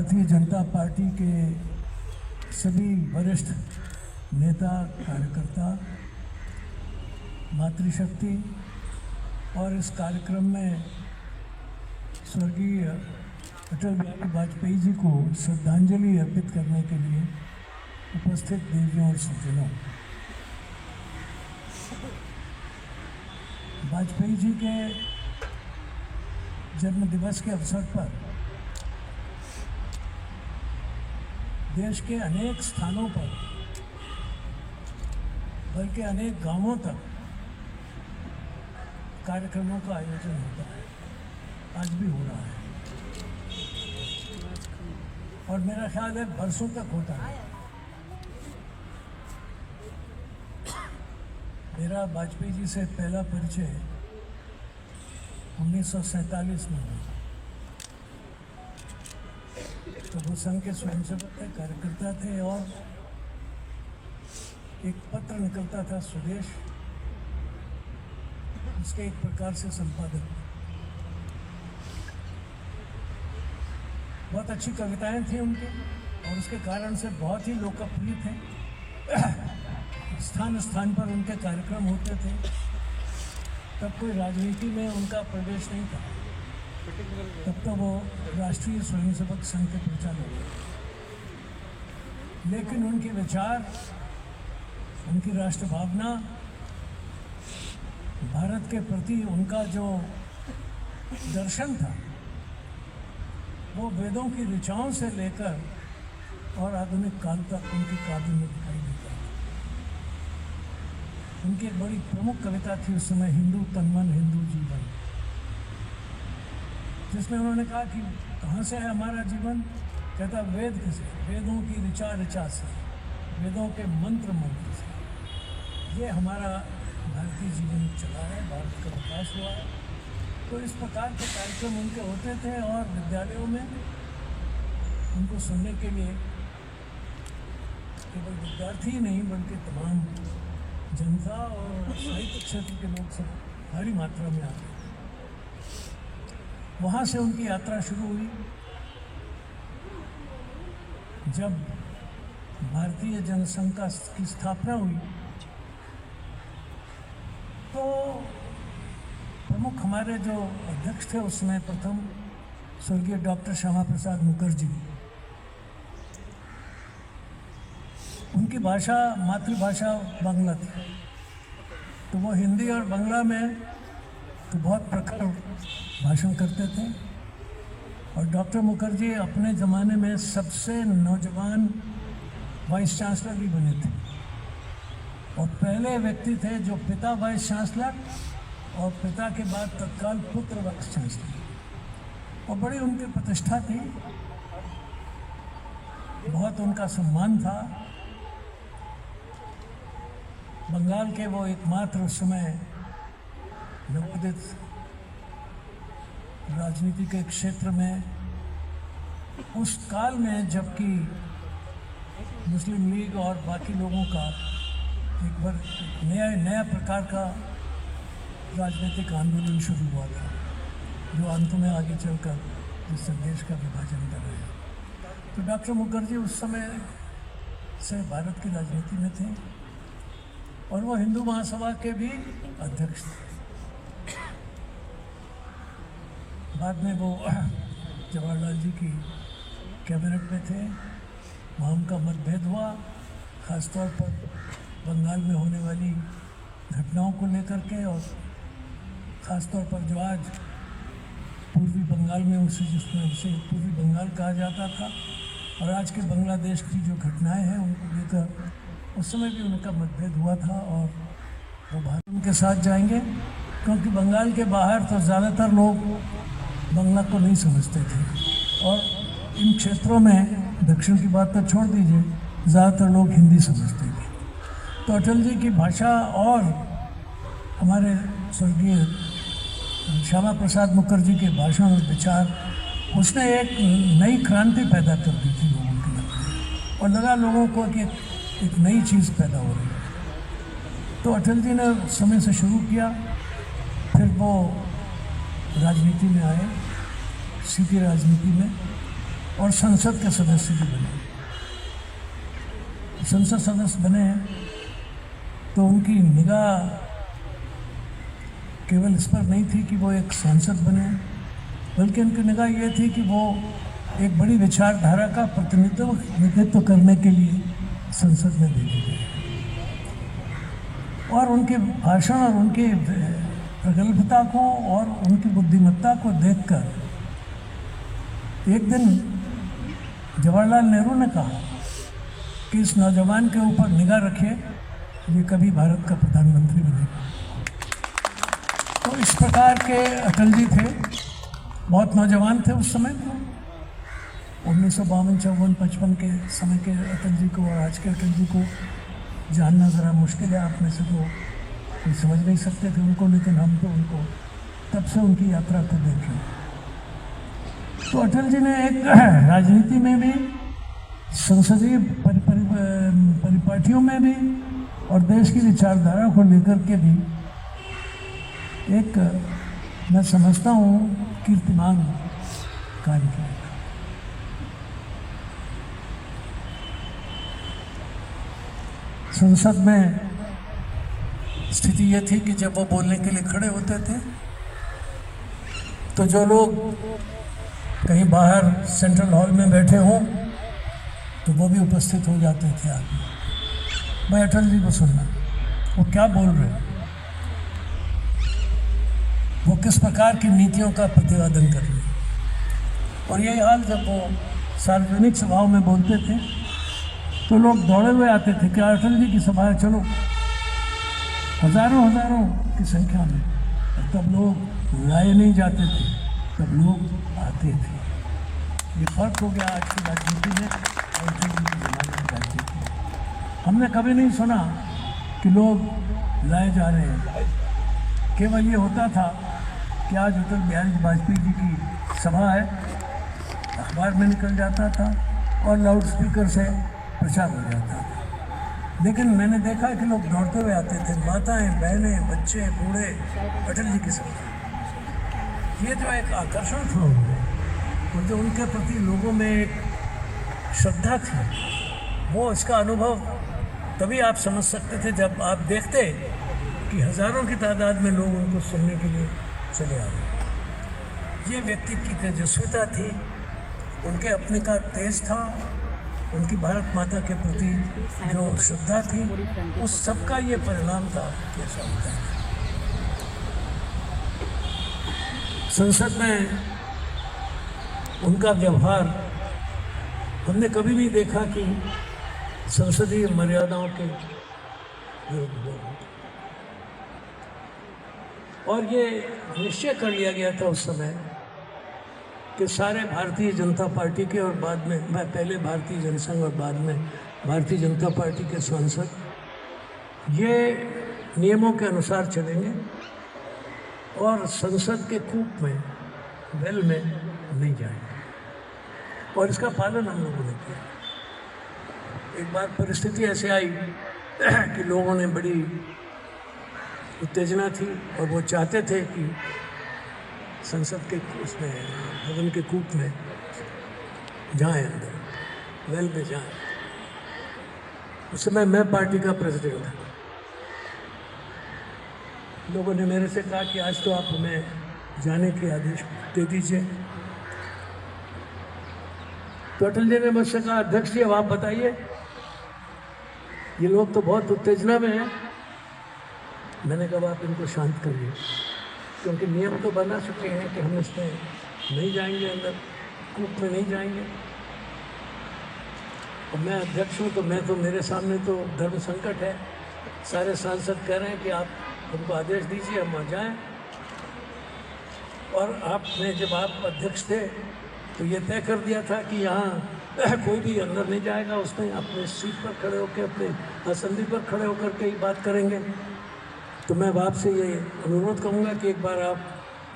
Bharatiya Janata party के सभी वरिष्ठ नेता कार्यकर्ता, मातृशक्ति और इस कार्यक्रम में स्वर्गीय अटल बिहारी वाजपेयी जी को श्रद्धांजलि अर्पित करने के लिए उपस्थित देवियों और सज्जनों, वाजपेयी जी के जन्म दिवस के अवसर पर देश के अनेक स्थानों पर, बल्कि अनेक गांवों तक कार्यक्रमों का आयोजन होता है। आज भी हो रहा है और मेरा ख्याल है बरसों तक होता है। मेरा वाजपेयी जी से पहला परिचय 1947 में हुआ। तो वो संघ के स्वयंसेवक थे, कार्यकर्ता थे और एक पत्र निकलता था स्वदेश, उसके एक प्रकार से संपादक। बहुत अच्छी कविताएं थी उनकी और उसके कारण से बहुत ही लोकप्रिय थे। स्थान स्थान पर उनके कार्यक्रम होते थे। तब कोई राजनीति में उनका प्रवेश नहीं था, तब तो वो राष्ट्रीय स्वयंसेवक संघ के प्रचारक थे। लेकिन उनके विचार, उनकी राष्ट्र भावना, भारत के प्रति उनका जो दर्शन था, वो वेदों की ऋचाओं से लेकर और आधुनिक काल तक उनकी काव्य में दिखाई देता है। उनकी एक बड़ी प्रमुख कविता थी उस समय, हिंदू तन मन हिंदू जीवन, जिसमें उन्होंने कहा कि कहाँ से है हमारा जीवन? कहता वेद से, वेदों की ऋचा ऋचा से, वेदों के मंत्र मंत्र से ये हमारा भारतीय जीवन चला है, भारत का विकास हुआ है। तो इस प्रकार के कार्यक्रम उनके होते थे और विद्यालयों में उनको सुनने के लिए केवल विद्यार्थी ही नहीं बल्कि तमाम जनता और साहित्य क्षेत्र के लोग सब भारी मात्रा में आते थे। वहाँ से उनकी यात्रा शुरू हुई। जब भारतीय जनसंघ की स्थापना हुई तो प्रमुख हमारे जो अध्यक्ष थे उस समय प्रथम स्वर्गीय डॉक्टर श्यामा प्रसाद मुखर्जी, उनकी भाषा मातृभाषा बांग्ला थी, तो वो हिंदी और बांग्ला में तो बहुत प्रखर भाषण करते थे। और डॉक्टर मुखर्जी अपने ज़माने में सबसे नौजवान वाइस चांसलर भी बने थे और पहले व्यक्ति थे जो पिता वाइस चांसलर और पिता के बाद तत्काल पुत्र वाइस चांसलर। और बड़ी उनकी प्रतिष्ठा थी, बहुत उनका सम्मान था। बंगाल के वो एकमात्र उस समय नवोदित राजनीति के क्षेत्र में, उस काल में जबकि मुस्लिम लीग और बाकी लोगों का एक बार नया प्रकार का राजनीतिक आंदोलन शुरू हुआ था, जो अंत में आगे चलकर जिस देश का विभाजन कर रहे हैं। तो डॉक्टर मुखर्जी उस समय से भारत की राजनीति में थे और वो हिंदू महासभा के भी अध्यक्ष थे। बाद में वो जवाहरलाल जी की कैबिनेट में थे। वहाँ उनका मतभेद हुआ, खासतौर पर बंगाल में होने वाली घटनाओं को लेकर के, और ख़ासतौर पर जो आज पूर्वी बंगाल में उसे पूर्वी बंगाल कहा जाता था और आज के बांग्लादेश की जो घटनाएं हैं उनको लेकर उस समय भी उनका मतभेद हुआ था। और वो भारत उनके साथ जाएंगे क्योंकि बंगाल के बाहर तो ज़्यादातर लोग बांग्ला को नहीं समझते थे और इन क्षेत्रों में, दक्षिण की बात तो छोड़ दीजिए, ज़्यादातर लोग हिंदी समझते थे। तो अटल जी की भाषा और हमारे स्वर्गीय श्यामा प्रसाद मुखर्जी के भाषण और विचार, उसने एक नई क्रांति पैदा कर दी थी लोगों के लिए और लगा लोगों को कि एक नई चीज़ पैदा हो रही है। तो अटल जी ने समय से शुरू किया, फिर वो राजनीति में आए, सीधी राजनीति में, और संसद के सदस्य भी बने। संसद सदस्य बने तो उनकी निगाह केवल इस पर नहीं थी कि वो एक सांसद बने, बल्कि उनकी निगाह ये थी कि वो एक बड़ी विचारधारा का प्रतिनिधित्व करने के लिए संसद में भेजे गए। और उनके भाषण और उनकी प्रगल्भता को और उनकी बुद्धिमत्ता को देखकर एक दिन जवाहरलाल नेहरू ने कहा कि इस नौजवान के ऊपर निगाह रखिए, ये कभी भारत का प्रधानमंत्री बनेगा। तो इस प्रकार के अटल जी थे, बहुत नौजवान थे उस समय। 1952-54-55 के समय के अटल जी को और आज के अटल जी को जानना ज़रा मुश्किल है। आप में से तो कोई समझ नहीं सकते थे उनको, लेकिन हम तो उनको तब से उनकी यात्रा को देखें। तो अटल जी ने एक राजनीति में भी, संसदीय परिपाटियों में भी और देश की विचारधारा को लेकर के भी एक, मैं समझता हूँ, कीर्तिमान कार्य किया। संसद में स्थिति ये थी कि जब वो बोलने के लिए खड़े होते थे तो जो लोग कहीं बाहर सेंट्रल हॉल में बैठे हों तो वो भी उपस्थित हो जाते थे आगे, भाई अटल जी को सुनना, वो क्या बोल रहे हैं, वो किस प्रकार की नीतियों का प्रतिपादन कर रहे हैं। और यही हाल जब वो सार्वजनिक सभाओं में बोलते थे तो लोग दौड़े हुए आते थे कि अटल जी की सभा है, चलो, हजारों की संख्या में। और तब लोग लाए नहीं जाते थे, तब लोग आते थे। ये फर्क हो गया आज की राजनीति में और अटल जी के ज़माने की राजनीति में। हमने कभी नहीं सुना कि लोग लाए जा रहे हैं। केवल ये होता था कि आज अटल बिहारी वाजपेयी जी की सभा है, अखबार में निकल जाता था और लाउड स्पीकर से प्रचार हो जाता था। लेकिन मैंने देखा कि लोग दौड़ते हुए आते थे, माताएं, बहनें, बच्चे, बूढ़े, अटल जी की सभा। ये जो एक आकर्षण था और जो उनके प्रति लोगों में एक श्रद्धा थी, वो इसका अनुभव तभी आप समझ सकते थे जब आप देखते कि हजारों की तादाद में लोग उनको सुनने के लिए चले आ रहे। ये व्यक्ति की तेजस्विता थी, उनके अपने का तेज था, उनकी भारत माता के प्रति जो श्रद्धा थी, उस सब का ये परिणाम था कि ऐसा होता है। संसद में उनका व्यवहार हमने कभी नहीं देखा कि संसदीय मर्यादाओं के विरुद्ध हो। और ये निश्चय कर लिया गया था उस समय कि सारे भारतीय जनता पार्टी के और बाद में, मैं पहले भारतीय जनसंघ और बाद में भारतीय जनता पार्टी के सांसद ये नियमों के अनुसार चलेंगे और संसद के कूप में, वेल में नहीं जाएंगे। और इसका पालन हम लोगों ने किया। एक बार परिस्थिति ऐसे आई कि लोगों ने बड़ी उत्तेजना थी और वो चाहते थे कि संसद के उसमें भवन के कूप में जाएं, अंदर वेल में जाएं। उस समय मैं पार्टी का प्रेसिडेंट था। लोगों ने मेरे से कहा कि आज तो आप हमें जाने के आदेश दे दीजिए। तो अटल जी ने मुझसे कहा, अध्यक्ष जी अब आप बताइए, ये लोग तो बहुत उत्तेजना में हैं। मैंने कहा आप इनको शांत करिए, क्योंकि नियम तो बना चुके हैं कि हम इसमें नहीं जाएंगे, अंदर कूप में नहीं जाएंगे। और मैं अध्यक्ष हूँ तो मेरे सामने तो धर्म संकट है। सारे सांसद कह रहे हैं कि आप हमको आदेश दीजिए, हम वहाँ जाएँ। और आपने जब आप अध्यक्ष थे तो ये तय कर दिया था कि यहाँ कोई भी अंदर नहीं जाएगा, उसमें अपने सीट पर खड़े होकर, अपने आसंदी पर खड़े होकर के ही बात करेंगे। तो मैं आपसे ये अनुरोध करूँगा कि एक बार आप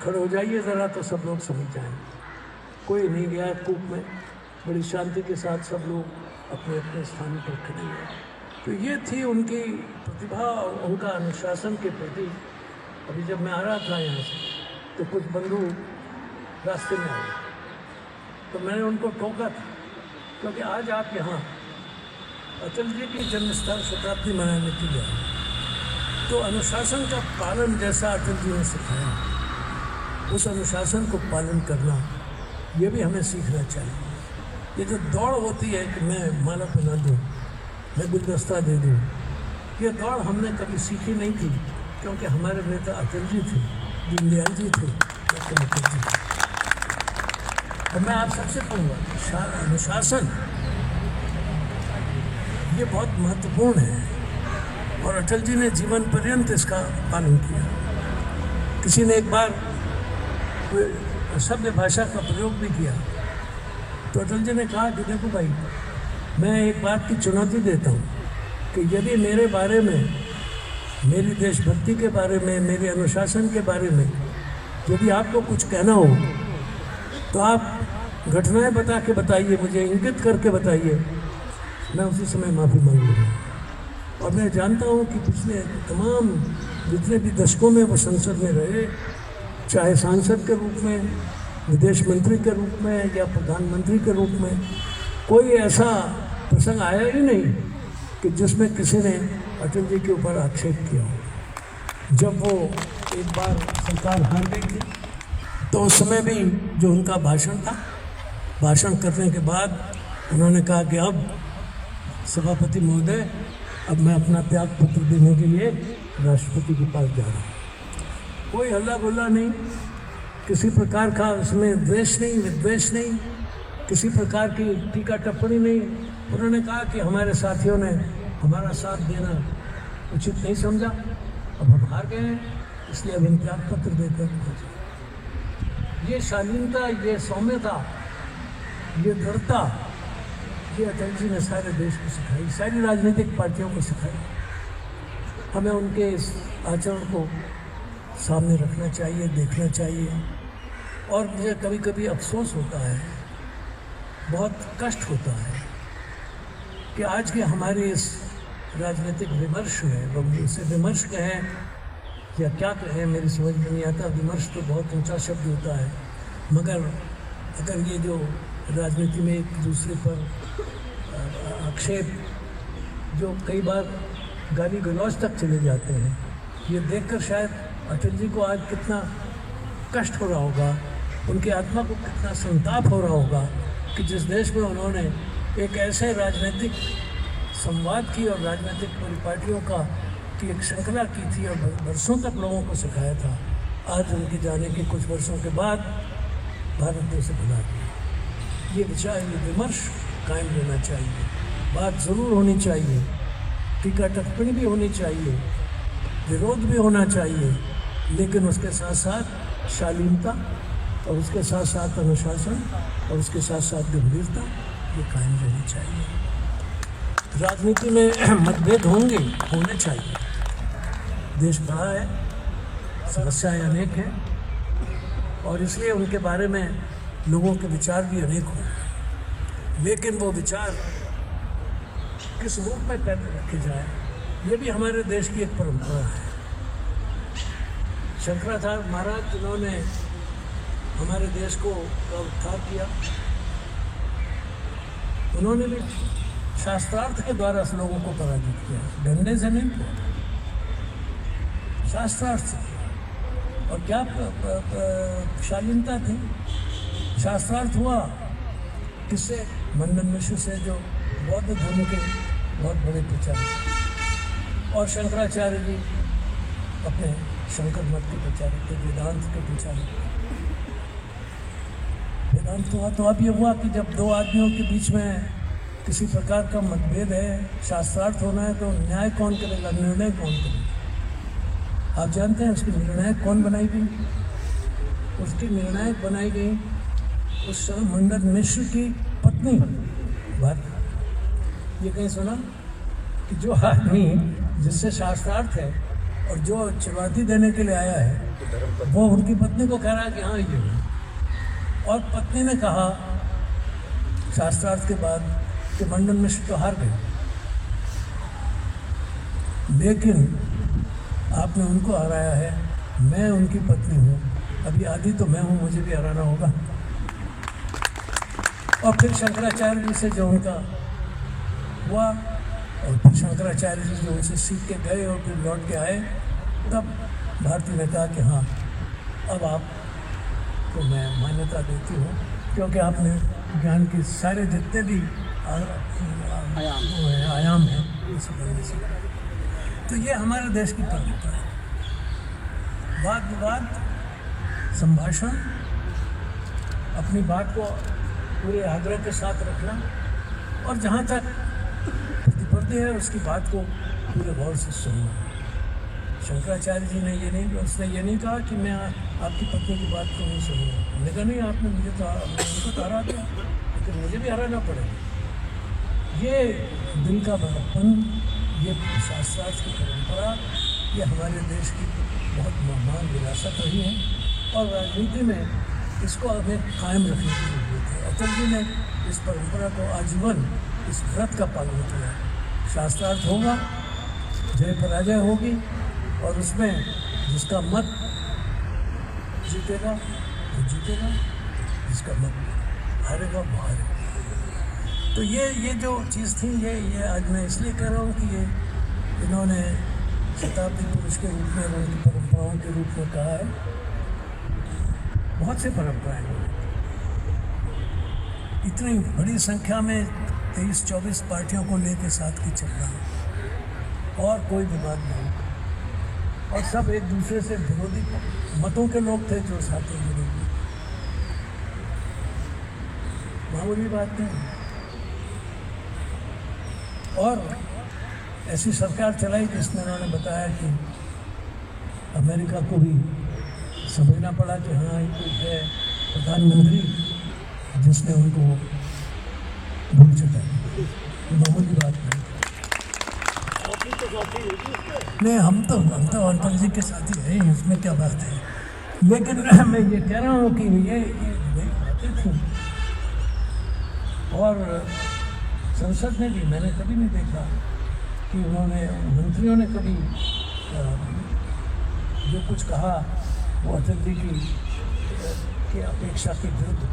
खड़े हो जाइए ज़रा, तो सब लोग समझ जाएंगे। कोई नहीं गया कूप में, बड़ी शांति के साथ सब लोग अपने अपने स्थान पर खड़े हुए। तो ये थी उनकी प्रतिभा और उनका अनुशासन के प्रति। अभी जब मैं आ रहा था यहाँ से तो कुछ बंधु रास्ते में आए, तो मैंने उनको टोका था, क्योंकि आज आप यहाँ अटल जी की जन्म शताब्दी मनाने के लिए आए, तो अनुशासन का पालन जैसा अटल जी ने सिखाया, उस अनुशासन को पालन करना ये भी हमें सीखना चाहिए। ये जो दौड़ होती है कि मैं माला पहना दूँ, मैं गुलदस्ता दे दूँ, ये दौड़ हमने कभी सीखी नहीं थी, क्योंकि हमारे नेता अटल जी थे, दीनदयाल जी थे, डॉक्टर मुखर्जी थे। और मैं आप सबसे कहूँगा, अनुशासन ये बहुत महत्वपूर्ण है और अटल जी ने जीवन पर्यंत इसका पालन किया। किसी ने एक बार सभ्य भाषा का प्रयोग भी किया, तो अटल जी ने कहा कि देखो भाई, मैं एक बात की चुनौती देता हूँ कि यदि मेरे बारे में, मेरी देशभक्ति के बारे में, मेरे अनुशासन के बारे में यदि आपको कुछ कहना हो तो आप घटनाएं बता के बताइए, मुझे इंगित करके बताइए, मैं उसी समय माफ़ी मांग लूँगा। और मैं जानता हूँ कि पिछले तमाम जितने भी दशकों में वो संसद में रहे, चाहे सांसद के रूप में, विदेश मंत्री के रूप में या प्रधानमंत्री के रूप में, कोई ऐसा प्रसंग आया ही नहीं कि जिसमें किसी ने अटल जी के ऊपर आक्षेप किया हो। जब वो एक बार सरकार हार गई थी, तो उस समय भी जो उनका भाषण था, भाषण करने के बाद उन्होंने कहा कि अब सभापति महोदय, अब मैं अपना त्याग पत्र देने के लिए राष्ट्रपति के पास जा रहा हूँ। कोई हल्ला गुल्ला नहीं, किसी प्रकार का उसमें द्वेष नहीं, विद्वेष नहीं, किसी प्रकार की टीका टिप्पणी नहीं। उन्होंने कहा कि हमारे साथियों ने हमारा साथ देना उचित नहीं समझा, अब हम हार गए हैं, इसलिए अब हम त्याग पत्र देते हैं। ये शालीनता, ये सौम्यता, ये दृढ़ता, ये अटल जी ने सारे देश को सिखाई, सारी राजनीतिक पार्टियों को सिखाई। हमें उनके इस आचरण को सामने रखना चाहिए, देखना चाहिए। और मुझे कभी कभी अफसोस होता है, बहुत कष्ट होता है कि आज के हमारे इस राजनीतिक विमर्श में, लोग इसे विमर्श कहें या क्या कहें, मेरी समझ में नहीं आता। विमर्श तो बहुत ऊंचा शब्द होता है, मगर अगर ये जो राजनीति में एक दूसरे पर आक्षेप, जो कई बार गाली गलौज तक चले जाते हैं, ये देखकर शायद अटल जी को आज कितना कष्ट हो रहा होगा, उनकी आत्मा को कितना संताप हो रहा होगा कि जिस देश में उन्होंने एक ऐसे राजनीतिक संवाद की और राजनीतिक परिपाटियों की एक श्रृंखला की थी और वर्षों तक लोगों को सिखाया था, आज उनके जाने के कुछ वर्षों के बाद भारत देश से भुला गया। ये विचार, ये विमर्श कायम रहना चाहिए, बात ज़रूर होनी चाहिए, टीका टिप्पणी भी होनी चाहिए, विरोध भी होना चाहिए, लेकिन उसके साथ साथ शालीनता और उसके साथ साथ अनुशासन और उसके साथ साथ गंभीरता, ये कायम रहनी चाहिए। राजनीति में मतभेद होंगे, होने चाहिए। देश बड़ा है, समस्याएं अनेक हैं और इसलिए उनके बारे में लोगों के विचार भी अनेक होंगे, लेकिन वो विचार किस रूप में पैदा रखे जाए, ये भी हमारे देश की एक परंपरा है। शंकराचार्य महाराज, जिन्होंने हमारे देश को उद्धार किया, उन्होंने भी शास्त्रार्थ के द्वारा लोगों को पराजित किया, डंडे से नहीं किया, शास्त्रार्थ से किया। और क्या शालीनता थी, शास्त्रार्थ हुआ किससे? मंडन मिश्र से, जो बौद्ध धर्म के बहुत बड़े प्रचारक, और शंकराचार्य जी अपने शंकर मत के प्रचारक थे, वेदांत के प्रचारक। वेदांत हुआ तो अब ये हुआ कि जब दो आदमियों के बीच में किसी प्रकार का मतभेद है, शास्त्रार्थ होना है, तो न्याय कौन करेगा, निर्णय कौन करेगा? आप जानते हैं उसकी निर्णायक कौन बनाई गई? उसकी निर्णायक बनाई गई उस समय मंडन मिश्र की पत्नी। बात ये कहीं सुना कि जो आदमी जिससे शास्त्रार्थ है और जो चुनौती देने के लिए आया है, वो उनकी पत्नी को कह रहा है कि हाँ ये, और पत्नी ने कहा शास्त्रार्थ के बाद कि मंडन मिश्र तो हार गए, लेकिन आपने उनको हराया है, मैं उनकी पत्नी हूँ, अभी आदि तो मैं हूँ, मुझे भी हराना होगा। और फिर शंकराचार्य जी से जो उनका हुआ, और फिर शंकराचार्य जी जो उनसे सीख के गए और फिर लौट के आए, तब भारती ने कहा कि हाँ, अब आपको मैं मान्यता देती हूँ, क्योंकि आपने ज्ञान के सारे जितने भी आयाम हैं इस वजह से। तो ये हमारे देश की परंपरा है। वाद विवाद, संभाषण, अपनी बात को पूरे आग्रह के साथ रखना, और जहाँ तक प्रतिस्पर्धी है उसकी बात को पूरे गौर से सुनना। शंकराचार्य जी ने उसने ये नहीं कहा कि मैं आपकी पत्नी की बात को नहीं सुनूंगा। हमने कहा नहीं, आपने मुझे तो उनको तो हरा दिया, लेकिन मुझे भी हराना पड़ेगा। ये दिल का बड़प्पन, ये शास्त्रार्थ की परंपरा, ये हमारे देश की बहुत महान विरासत रही है, और राजनीति में इसको हमें कायम रखने की जरूरत है। अटल जी ने इस परंपरा को आजीवन, इस व्रत का पालन किया। शास्त्रार्थ होगा, जय पराजय होगी, और उसमें जिसका मत जीतेगा वो जीतेगा, जिसका मत हारेगा वो हारेगा। तो ये जो चीज़ थी, ये आज मैं इसलिए कह रहा हूँ कि ये इन्होंने शताब्दी पुरुष के रूप में, उनकी परंपराओं के रूप में कहा है। बहुत से परंपराएं हैं, इतनी बड़ी संख्या में 23-24 पार्टियों को लेकर साथ की चल रहा है, और कोई विवाद नहीं, और सब एक दूसरे से विरोधी मतों के लोग थे जो साथ में जुड़े हुए। मामूली बात नहीं। और ऐसी सरकार चलाई जिसमें उन्होंने बताया कि अमेरिका को भी समझना पड़ा कि हाँ, कोई है प्रधानमंत्री जिसने उनको भूल चुकाई। मामूली बात नहीं। नहीं, हम तो अटल जी के साथ ही हैं, इसमें क्या बात है। लेकिन मैं ये कह रहा हूँ कि ये बातें थी, और संसद में भी मैंने कभी नहीं देखा कि उन्होंने, मंत्रियों ने कभी जो कुछ कहा वो अटल जी की अपेक्षा के विरुद्ध।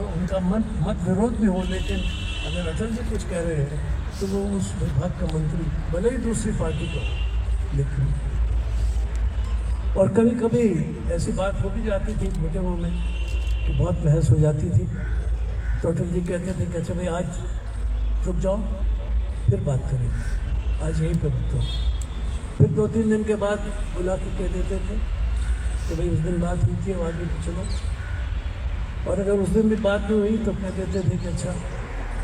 उनका मत विरोध भी हो, लेकिन अगर अटल जी कुछ कह रहे हैं तो वो उस विभाग का मंत्री भले ही दूसरी पार्टी का, लेकिन और कभी कभी ऐसी बात हो भी जाती थी मीटिंगों में कि बहुत बहस हो जाती थी, तो अटल जी कहते थे कि अच्छा भाई आज रुक जाओ, फिर बात करेंगे, आज यहीं पर रुक जाओ। फिर 2-3 दिन के बाद बुला के कह देते थे कि भाई उस दिन बात हुई थी, आगे चलो। और अगर उस दिन भी बात नहीं हुई तो कह देते थे कि अच्छा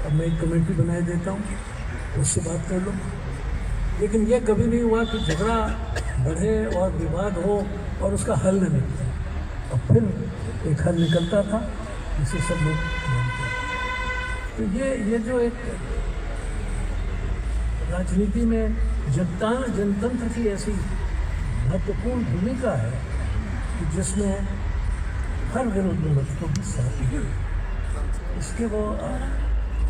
अब मैं एक कमेटी बनाए देता हूँ, उससे बात कर लो। लेकिन ये कभी नहीं हुआ कि झगड़ा बढ़े और विवाद हो और उसका हल न निकले, और फिर एक हल निकलता था जिसे सब लोग मानते हैं। तो ये जो एक राजनीति में जनतंत्र की ऐसी महत्वपूर्ण भूमिका है कि जिसमें हर विरोधी मत को भी साथ है, इसके वो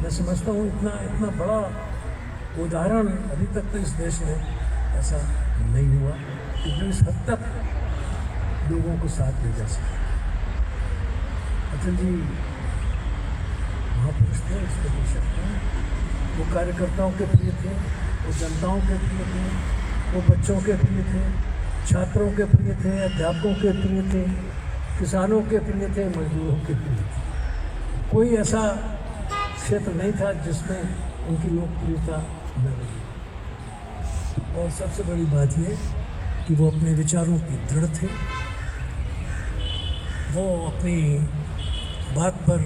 मैं समझता हूँ इतना बड़ा उदाहरण अभी तक तो इस देश में ऐसा नहीं हुआ कि जो इस हद तक लोगों को साथ ले जा सके। अटल जी महापुरुष थे, इसके बेशक थे। वो कार्यकर्ताओं के प्रिय थे, वो जनताओं के प्रिय थे, वो बच्चों के प्रिय थे, छात्रों के प्रिय थे, अध्यापकों के प्रिय थे, किसानों के प्रिय थे, मजदूरों के प्रिय थे। कोई ऐसा क्षेत्र नहीं था जिसमें उनकी लोकप्रियता न रही। और सबसे बड़ी बात ये कि वो अपने विचारों के दृढ़ थे। वो अपनी बात पर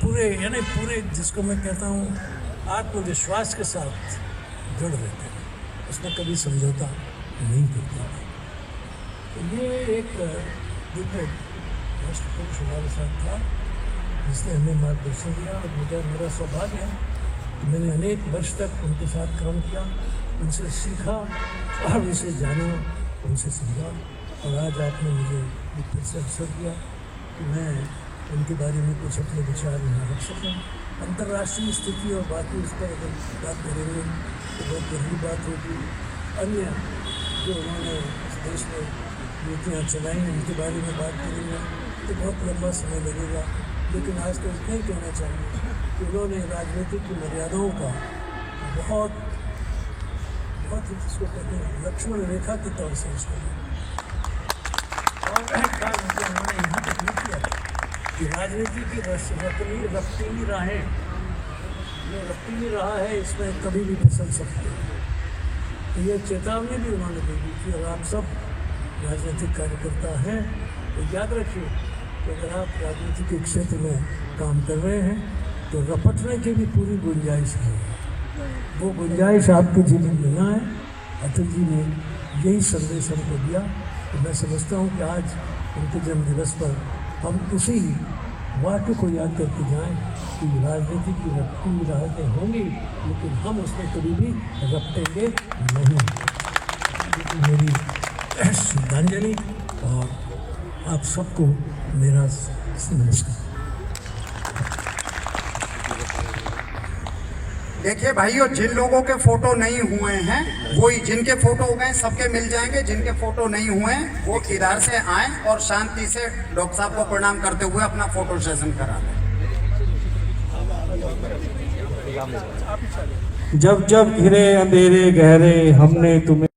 पूरे जिसको मैं कहता हूँ आत्मविश्वास के साथ दृढ़ रहते थे, उसमें कभी समझौता नहीं करते थे। तो ये एक दिव्य राष्ट्रपुरुष हमारे साथ था जिसने हमें मार्गदर्शन दिया, और मेरा सौभाग्य है कि मैंने अनेक वर्ष तक उनके साथ काम किया, उनसे सीखा और उनसे जाना, उनसे समझा। और आज आपने मुझे फिर से अवसर दिया कि मैं उनके बारे में कुछ अपने विचार यहाँ रख सकूँ। अंतर्राष्ट्रीय स्थिति और बाकी उस पर अगर बात करेंगे तो बहुत गहरी बात होगी। अन्य जो उन्होंने इस देश में नीतियाँ चलाई उनके बारे में बात करेंगे। तो बहुत लंबा समय लगेगा, लेकिन आज तो इतना ही कहना चाहिए कि उन्होंने राजनीति की मर्यादाओं का बहुत बहुत ही जिसको कहते हैं लक्ष्मण रेखा की तरह से इसको और उन्होंने यहाँ तक नहीं किया कि राजनीति की रफ्तीली राहें जो रफ्तीली रहा है इसमें कभी भी फिसल सकते हैं। तो ये चेतावनी भी उन्होंने दे दी थी। और आप सब राजनीतिक कार्यकर्ता हैं तो याद रखिए कि अगर आप राजनीति के क्षेत्र में काम कर रहे हैं तो रपटने की भी पूरी गुंजाइश है। वो गुंजाइश आपके जीवन में ना है। अटल जी ने यही संदेश हमको दिया। तो मैं समझता हूँ कि आज उनके जन्मदिवस पर हम उसी वाक्य को याद करके जाएं कि राजनीति की रफ्ती राहतें होंगी, लेकिन हम उसमें कभी भी रपटेंगे नहीं। मेरी श्रद्धांजलि और आप सबको मेरा नमस्कार। देखिए भाइयों, जिन लोगों के फोटो नहीं हुए हैं वही, जिनके फोटो हो गए सबके मिल जाएंगे, जिनके फोटो नहीं हुए हैं वो इधर से आए और शांति से डॉक्टर साहब को प्रणाम करते हुए अपना फोटो सेशन करा लें। जब जब घिरे अंधेरे गहरे हमने तुम्हें